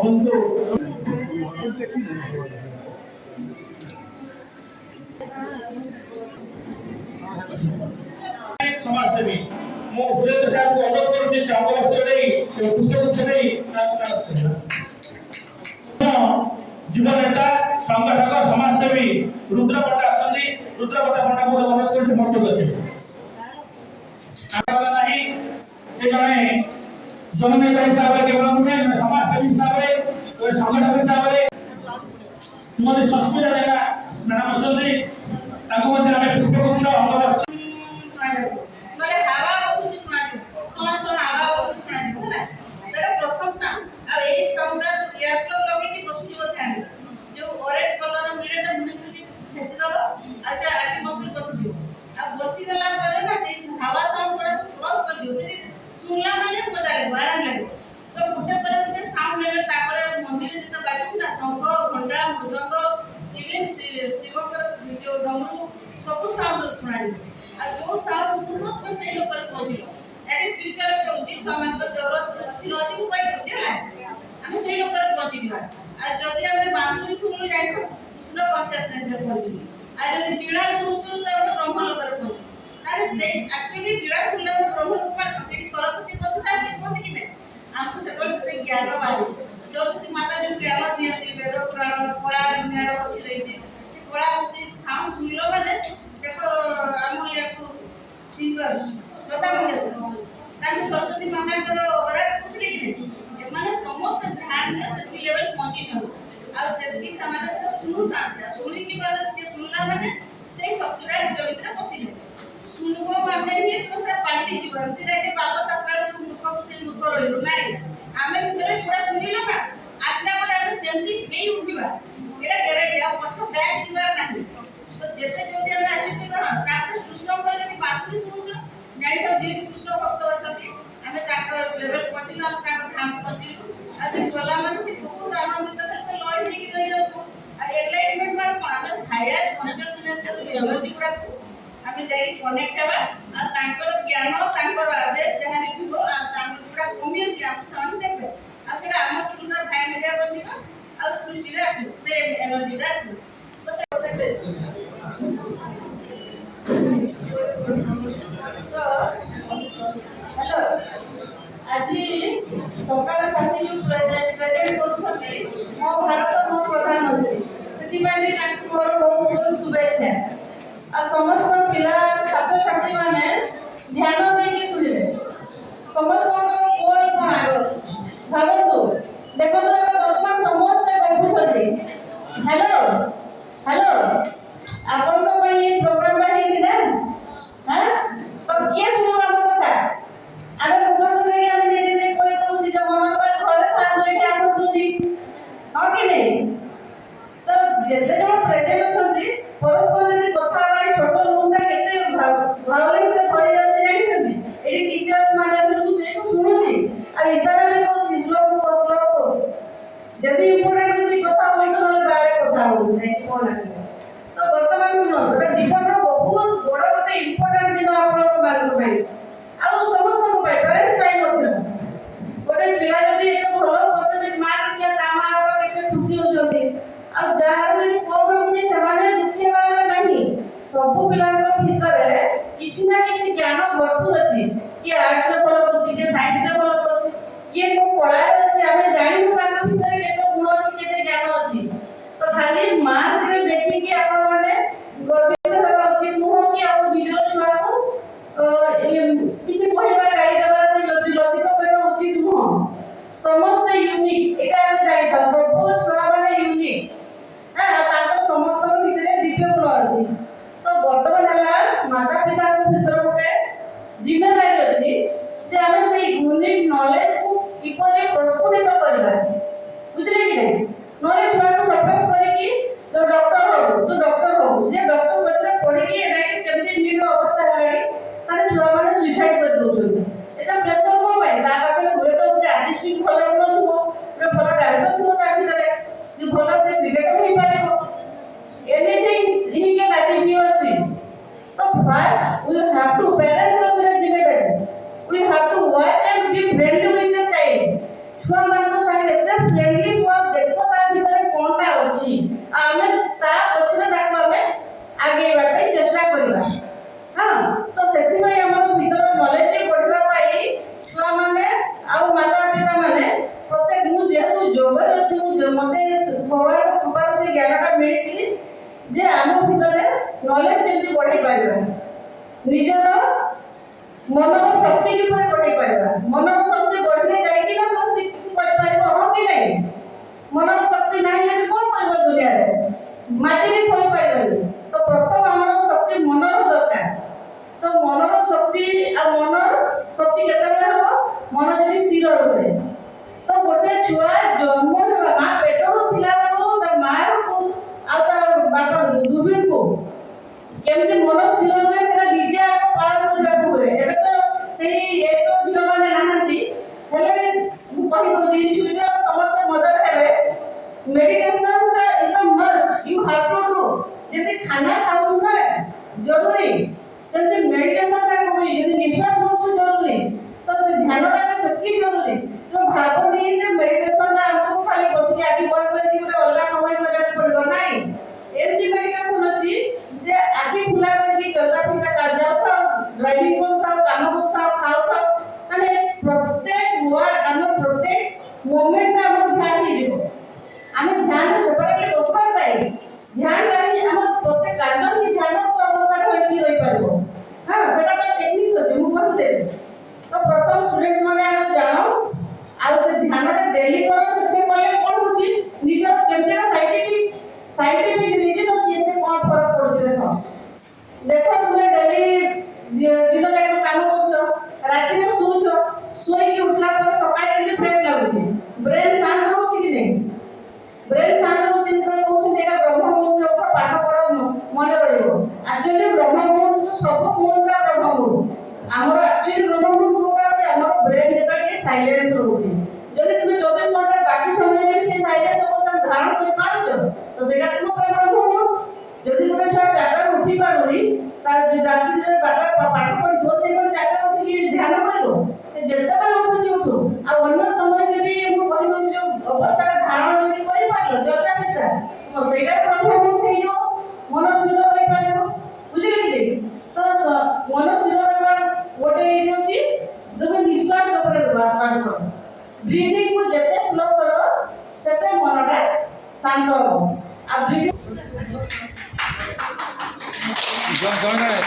বন্ধু সমাজসেবী ମୁଁ ସୁରେନ୍ଦ୍ର ସାହେବଙ୍କୁ ଅନୁରୋଧ କରୁଛି ସେ ଅଙ୍ଗବସ୍ତ୍ର ନେଇ ସେ ପୁଷ୍ପଗୁଚ୍ଛ ନେଇ ଯୁବ ନେତା ସଂଗଠକ ସମାଜସେବୀ ରୁଦ୍ର ପଣ୍ଡା ଅଛନ୍ତି। ରୁଦ୍ର ପଣ୍ଡାଙ୍କୁ ଅନୁରୋଧ କରୁଛି ମଞ୍ଚକୁ ଆସିବେ। ନାହିଁ ସେ ଜଣେ ଜନନେତା ହିସାବରେ କେବଳ ନୁହେଁ ସମାଜସେବୀ ହିସାବରେ ସଂଗଠକ ହିସାବରେ ଶ୍ରୀମତୀ ସସ୍ମିତା ଜେନା ମ୍ୟାଡାମ ଅଛନ୍ତି। ତାଙ୍କୁ ମଧ୍ୟ ଆମେ ପୁଷ୍ପଗୁଚ୍ଛ ଅଙ୍ଗବସ୍ତ୍ର ସବୁ ସାଉଣ୍ଡ ଶୁଣାଯିବ ଆଉ ଯୋଉ ସାଉଣ୍ଡ ଶୁଣୁଥିବ ସେଇ ଲୋକର ପହଞ୍ଚିବ। that is future ରହୁଛି ଛୁଆମାନଙ୍କ ଜରୁରତ ଅଛି ନଅଜି ମୁଁ କହିଦେଉଛି ହେଲା ଆମେ ସେଇ ଲୋକରେ ପହଞ୍ଚିଯିବା। ଆଉ ଯଦି ଆମେ ବାଂଶୁରୀ ଶୁଣୁ ଯାଇଥିବ କୃଷ୍ଣ କନସିୟସନେସରେ ପହଞ୍ଚିବୁ। ଆଉ ଯଦି ବୀଣା ଶୁଣୁଛୁ ସେଟା ବ୍ରହ୍ମ ଲୋକରେ ପହଞ୍ଚିବୁ। ତାହେଲେ ସେଇ ଆକ୍ଚୁଆଲି ବୀଣା ଶୁଣିଲେ ବ୍ରହ୍ମ ଲୋକ ସେଠି ସରସ୍ୱତୀ ପଶୁଥାନ୍ତି କୁହନ୍ତି କି ନାହିଁ ଆମକୁ ସେତେବେଳେ ସେତେ ଜ୍ଞାନ ବାହାରିବ। ସରସ୍ୱତୀ ମାତା ଯୋଉ ଜ୍ଞାନ ଦିଅନ୍ତି ବେଦ ପୁରାଣ କଳା ଦୁନିଆର ଅଛି ରହିଛି କଳା ସେ ସାଉଣ୍ଡ ଶୁଣିଲ ମାନେ ଦେଖ ଆମ ଇଆକୁ ସିଙ୍ଗର ଲତା ମଙ୍ଗେଶକର ତାଙ୍କୁ ସରସ୍ୱତୀ ମାତାଙ୍କର ଅବଦାନ ବୁଝିଲେ କି ନାହିଁ ଏମାନେ ସମସ୍ତେ ଧ୍ୟାନରେ ସେତିକି ଲେଭେଲ ପହଞ୍ଚିଛନ୍ତି। ଆଉ ସେତିକି ସେମାନେ ସେଟା ଶୁଣୁଥାନ୍ତି ଶୁଣିକି ମାନେ ସେ ଶୁଣିଲା ମାନେ ସେଇ ଶକ୍ତିଟା ନିଜ ଭିତରେ ପଶିଲେ ଶୁଣିବ ମାନେ ହିଁ ସେଟା ପାଲଟି ଯିବ। ଏମିତି ନାହିଁ ଯେ ବାପ ଶାସ୍ତ୍ରରେ ତୁ ମୂର୍ଖକୁ ସେ ମୂର୍ଖ ରହିଲୁ ନାହିଁ ଆମେ ଭିତରେ ପୁରା ଶୁଣିଲୁ ନା ଆସିଲା ପରେ ଆମେ ସେମିତି ହେଇ ଉଠିବା ଏଇଟା ଗ୍ୟାରେଣ୍ଟି। ଆଉ ପଛ ବ୍ୟାକ୍ ଯିବାର ନାହିଁ। ତ ଯେତେ ଜଲଦି ଆମେ ଆଚିଭ୍ କରିବା ତାପରେ କୃଷ୍ଣଙ୍କର ଯଦି ବାଂଶୁରୀ ଶୁଣୁଛୁ ଜାଣିଥାଉ ଯିଏ କୃଷ୍ଣ ଭକ୍ତ ଅଛନ୍ତି ଆମେ ତାଙ୍କ ଲେଭେଲ ପହଞ୍ଚିଲୁ ଆମେ ତାଙ୍କ ଧାମ ପହଞ୍ଚିଲୁ। ଆଉ ସେ ଗଲା ମାନେ ସେ ବହୁତ ଆନନ୍ଦିତ ସହିତ ଲୟ ହେଇକି ରହିଯାଉଛୁ। ଆଉ ଏନଲାଇଟମେଣ୍ଟ ମାନେ କ'ଣ ଆମେ ହାୟର କନସିୟସନେସ୍ ଏନର୍ଜି ଗୁଡ଼ାକୁ ଆମେ ଯାଇକି କନେକ୍ଟ ହେବା ଆଉ ତାଙ୍କର ଜ୍ଞାନ ତାଙ୍କର ଆଦେଶ ଯାହା ବି ଥିବ ଆଉ ତାଙ୍କର ଯୋଉଟା କମି ଅଛି ଆମକୁ ସେମାନେ ଦେବେ ଆଉ ସେଇଟା ଆମ ଚୁନାର ଭାଇ ମିଡ଼ିଆ ବନିବ ଆଉ ସୃଷ୍ଟିରେ ଆସିବ ସେ ଏନର୍ଜିଟା ଆସିବ। ତ ସେ ହ୍ୟାଲୋ ଆଜି ସକାଳ ସାଥୀ ଯୋଉ ପ୍ରେଜେଣ୍ଟ କରୁଛନ୍ତି ମୋ ଭାରତ ମୋ ପ୍ରଧାନମନ୍ତ୍ରୀ ସେଥିପାଇଁ ବି ତାଙ୍କୁ ମୋର ବହୁତ ବହୁତ ଶୁଭେଚ୍ଛା। ଆଉ ସମସ୍ତ ପିଲା ଛାତ୍ରଛାତ୍ରୀ ମାନେ ଧ୍ୟାନ ଦେଇକି ଶୁଣିବେ ସମସ୍ତଙ୍କର ଗୋଲ କ'ଣ ଆଗ ଭାବନ୍ତୁ ଦେଖନ୍ତୁ ଏବେ ବର୍ତ୍ତମାନ ସମସ୍ତେ ଗପୁଛନ୍ତି। ହ୍ୟାଲୋ ହ୍ୟାଲୋ ଆପଣଙ୍କ ପାଇଁ ଏ ପ୍ରୋଗ୍ରାମଟା ହେଇଛି ନା ତ କିଏ ଶୁଣିବ ଆମ କଥା ଆମେ ମୁଖସ୍ଥ ଦେଇକି ଆମେ ନିଜେ ନିଜେ କହିଦେବୁ ନିଜ ମନ ଘରେ ଥାଆନ୍ତୁ ଏଠି ଆସନ୍ତୁନି ହଁ କି ନାହିଁ। ତ ଯେତେ ଜଣ ପ୍ରେଜେଣ୍ଟ ଅଛନ୍ତି ପରସ୍ପର ଯଦି କଥା ହେବା ଛୋଟ ରୁମ୍ଟା କେତେ ଭାଉଲେନ୍ସରେ ଭରି ଯାଉଛି ଜାଣିଛନ୍ତି। ଏଠି ଟିଚର୍ସ ମାନେ ଅଛନ୍ତି ସେଇଠୁ ଶୁଣୁଛି ଆଉ ଇଶାରାରେ କହୁଛି ସ୍ଲୋ ଯଦି ଇମ୍ପୋର୍ଟାଣ୍ଟ ଅଛି କଥା ହୁଅନ୍ତୁ ନହେଲେ ବାହାରେ କଥା ହୁଅନ୍ତୁ ଯାଇକି ଫୋନ୍ ଆସିବ। ତ ବର୍ତ୍ତମାନ ଶୁଣନ୍ତୁ ଏଟା ଜୀବନର ବହୁତ ବଡ଼ ଗୋଟେ ଇମ୍ପୋର୍ଟାଣ୍ଟ ଦିନ ଆପଣଙ୍କ ମାନଙ୍କ ପାଇଁ ଆଉ ସମସ୍ତଙ୍କ ପାଇଁ ପ୍ୟାରେଣ୍ଟସ୍ ପାଇଁ ମଧ୍ୟ। ଗୋଟେ ପିଲା ଯଦି ଏତେ ଭଲ ପରସେଣ୍ଟେଜ ମାର୍କ ରଖିଲା ତା ମା ବାପା କେତେ ଖୁସି ହଉଛନ୍ତି। ଆଉ ଯାହାର ଯଦି କମ୍ ରଖୁଛି ସେମାନେ ଦୁଃଖୀ ହେବାର ନାହିଁ। ସବୁ ପିଲାଙ୍କ ଭିତରେ କିଛି ନା କିଛି ଜ୍ଞାନ ଭରପୁର ଅଛି। କିଏ ଆର୍ଟ୍ସରେ ଭଲ କରୁଛି କିଏ ସାଇନ୍ସରେ ଭଲ କରୁଛି କିଏ କୋଉ କଳାରେ ଅଛି ଆମେ ଜାଣିନୁ ତାଙ୍କ ଭିତରେ କେତେ ଗୁଣ ଅଛି କେତେ ଜ୍ଞାନ ଅଛି। ତ ଖାଲି ମାର୍କରେ ଦେଖିକି ଆପଣମାନେ ଗର୍ବିତ ହେବା ଉଚିତ ନୁହଁ କି ଆଉ ନିଜର ଛୁଆକୁ କିଛି କହିବା ଗାଳି ଦେବା ଲଜ୍ଜିତ କରିବା ଉଚିତ ନୁହଁ। ସମସ୍ତେ ୟୁନିକ୍ ଏଇଟା ଆମେ ଜାଣିଥାଉ ସବୁ ଛୁଆମାନେ ୟୁନିକ୍ ତାଙ୍କର ସମସ୍ତଙ୍କ ଭିତରେ ଦିବ୍ୟ ଗୁଣ ଅଛି। ତ ବର୍ତ୍ତମାନ ହେଲା ମାତା ପିତାଙ୍କ ଭିତରେ ଗୋଟେ ଜିମ୍ମେଦାରୀ ଅଛି ଯେ ଆମେ ସେଇ ୟୁନିକ୍ ନଲେଜକୁ କିପରି ପ୍ରସ୍ଫୁଟିତ କରିବା ବୁଝିଲେ କି ନାହିଁ। ନହେଲେ ଛୁଆକୁ ସପ୍ରେସ୍ କରିକି ତୁ ଡକ୍ଟର ହବୁ ସେ ଡକ୍ଟର ପଛରେ ପଢିକି ଏଇଟା କେମିତି ନିର ଅବସ୍ଥା ହେଲାଣି ତାହେଲେ ଛୁଆମାନେ ସୁଇସାଇଡ୍ କରିଦେଉଛନ୍ତି। ଏଟା ପ୍ରେସର କ'ଣ ପାଇଁ ତା ପାଖରେ ହୁଏତ ଗୋଟେ ଆର୍ଟିଷ୍ଟିକ୍ ଭଲ ଗୁଣ ଥିବ ଗୋଟେ ଭଲ ଡ୍ୟାନ୍ସର ଥିବ ତା ଭିତରେ ଭଲ ସେ କ୍ରିକେଟର ହେଇପାରିବ anything he can achieve your sin. ତ first we have to parents ର ସେଟା ଜିମ୍ମେଦାରୀ ନିଜର ମନର ଶକ୍ତି କିପରି ବଢେଇ ପାରିବା। ମନର ଶକ୍ତି ବଢିଲେ ଯାଇକି ନା ତମେ କିଛି କରିପାରିବ, ହଁ କି ନାହିଁ? ମନର ଶକ୍ତି ନାହିଁ ଯଦି କଣ କରିବ ଦୁନିଆରେ? ମାଟିରେ ଫଳି ପାରିବନି। ତ ପ୍ରଥମ ଆମର ଶକ୍ତି ମନର ଦରକାର। ତ ମନର ଶକ୍ତି ଆଉ ମନର ଶକ୍ତି କେତେବେଳେ ହବ? ମନ ଯଦି ସ୍ଥିର ରୁହେ। ତ ଗୋଟେ ଛୁଆ ଜନ୍ମ ହେବା ମା ପେଟରୁ ଥିଲା ବେଳୁ ତା ମାକୁ ଆଉ ତା ବାପା ଦୁହିଁଙ୍କୁ କେମିତି ମନ ସ୍ଥିର ହୁଏ ସେଟା ନିଜେ ଆଗ ପାଳନ କରିବାକୁ ହୁଏ। ଏବେ ତ ସେଇ ଏକର ଝିଅମାନେ ନାହାନ୍ତି, ହେଲେ ବି ମୁଁ କହିଦଉଛି ଫ୍ୟୁଚର ସମସ୍ତେ ମଦର ହେବେ। ମେଡିଟେସନ ଇଜ ଅ ମଷ୍ଟ, ୟୁ ହାଭ ଟୁ ଡୁ। ଯେମିତି ଖାନା ଖାଉଛୁ ନା ଜରୁରୀ, ସେମିତି ମେଡିଟେସନ ଟା ବି ଯଦି ନିଶ୍ୱାସ ନଉଛୁ ଜରୁରୀ, ତ ସେ ଧ୍ୟାନଟା ବି ସେତିକି ଜରୁରୀ। ଯୋଉ ଭାବନି ଯେ ମେଡିଟେସନ ଟା ଆମକୁ ଖାଲି ବସିକି ଆଖି ବନ୍ଦ କରିକି ଗୋଟେ ଅଲଗା ସମୟ କରିବାକୁ ପଡିବ, ନାହିଁ। ଏମିତି ମେଡିଟେସନ ଅଛି ଯେ ଆଖି ଖୋଲା କରିକି ଚଲତା ଫିରତା ଯାଉଥାଉ, ଡ୍ରାଇଭିଂ କରୁଥାଉ, କାମ କରୁଥାଉ, ଖାଉଥାଉ, ମାନେ ପ୍ରତ୍ୟେକ ୱାର୍ଡ ଆମ ପ୍ରତ୍ୟେକ ମୋମେଣ୍ଟ ଆମର ଧ୍ୟାନ ହେଇଯିବ। ଆମେ ଧ୍ୟାନ ସେପାରେଟଲି ବସିବାର ନାହିଁ। ଧ୍ୟାନଟା ହିଁ ଆମ ପ୍ରତ୍ୟେକ କାର୍ଯ୍ୟ ହିଁ ଧ୍ୟାନସ୍ଥ ଅବସ୍ଥାରେ ହୋଇକି ରହିପାରିବ। ହଁ, ସେଟା ତ ଟେକ୍ନିକ୍ସ ଅଛି, ମୁଁ କହିଦେବି। ତ ପ୍ରଥମ ଷ୍ଟୁଡେଣ୍ଟସ୍ ମାନେ ଆମେ ଜାଣ ଆଉ ସେ ଧ୍ୟାନଟା ଡେଲି କର। ସେଠି କଲେ କଣ ହଉଛି, ନିଜର କେମିତି ସାଇଣ୍ଟିଫିକ ରିଜନ ଅଛି ଏତେ କଣ ଫରକ ପଡୁଛି। ଦେଖ ତୁମେ ଡେଲି ଦିନ ଯାକ କାମ କରୁଛ, ରାତିରେ ଶୋଉଛ, ଶୋଇକି ଉଠିଲା ପରେ ସକାଳେ କେମିତି ଫ୍ରେଶ ଲାଗୁଛି, ବ୍ରେନ ଶାନ୍ତ ରହୁଛି କି ନାହିଁ? ବ୍ରେନ ଶାନ୍ତ ରହୁଛି ଯେତେବେଳେ କହୁଛନ୍ତି ଏଇଟା ବ୍ରହ୍ମ ମୁହୂର୍ତ୍ତ, ପାଠ ପଢ ମନେ ରହିବ। ଆକ୍ଚୁଆଲି ବ୍ରହ୍ମ ମୁହୂର୍ତ୍ତ ସବୁ ମୁହୂର୍ତ୍ତ ବ୍ରହ୍ମ ମୁହୂର୍ତ୍ତ। ଆମର ଆକ୍ଚୁଆଲି ବ୍ରହ୍ମ ମୁହୂର୍ତ୍ତ କୋଉଟା ଅଛି? ଆମର ବ୍ରେନ ଯେତେବେଳେ ସାଇଲେନ୍ସ ରହୁଛି। ଯଦି ତୁମେ 24 ଘଣ୍ଟା ବାକି ସମୟରେ ବି ସେ ସାଇଲେନ୍ସ ଅବସ୍ଥା ଧାରଣ କରିପାରୁଛ, ତ ସେଇଟା ତୁମ ପାଇଁ ବ୍ରହ୍ମ ମୁହୂର୍ତ୍ତ। ଯଦି ଗୋଟେ ଛୁଆ 4ଟାରେ ଉଠି ପାରୁନି, ରାତିରେ 12ଟା ପାଠ ପଢିଥିବ, ସେ ଗୋଟେ 4ଟାରେ ଉଠିକି ଧ୍ୟାନ କରିବ? ସେ ଯେତେବେଳେ ଉଠୁଛି ଉଠୁ। ଆଉ ଅନ୍ୟ ସମୟରେ ବି ମୁଁ କହିଦଉଛି ଯୋଉ ଅବସ୍ଥାଟା ଧାରଣ ଯଦି କରିପାରିଲ ଚର୍ଚ୍ଚା ଫିର୍ଚ୍ଚା, ସେଇଟା ବ୍ରହ୍ମ ମୁହୂର୍ତ୍ତ ହେଇଯିବ। ମନ ସ୍ଥିର ରହିପାରିବ। ବୁଝିଲେ କି? ତ ମନ ସ୍ଥିର ରହିବା ଗୋଟେ ହେଇଯାଉଛି ତୁମେ ନିଶ୍ୱାସ ଉପରେ ପାଠ କର। ବ୍ରିଦିଂ କୁ ଯେତେ ସ୍ଲୋ କର ସେତେ ମନଟା ଶାନ୍ତ ହବ। ଆଉ ବ୍ରିଦିଂ जगन्नाथ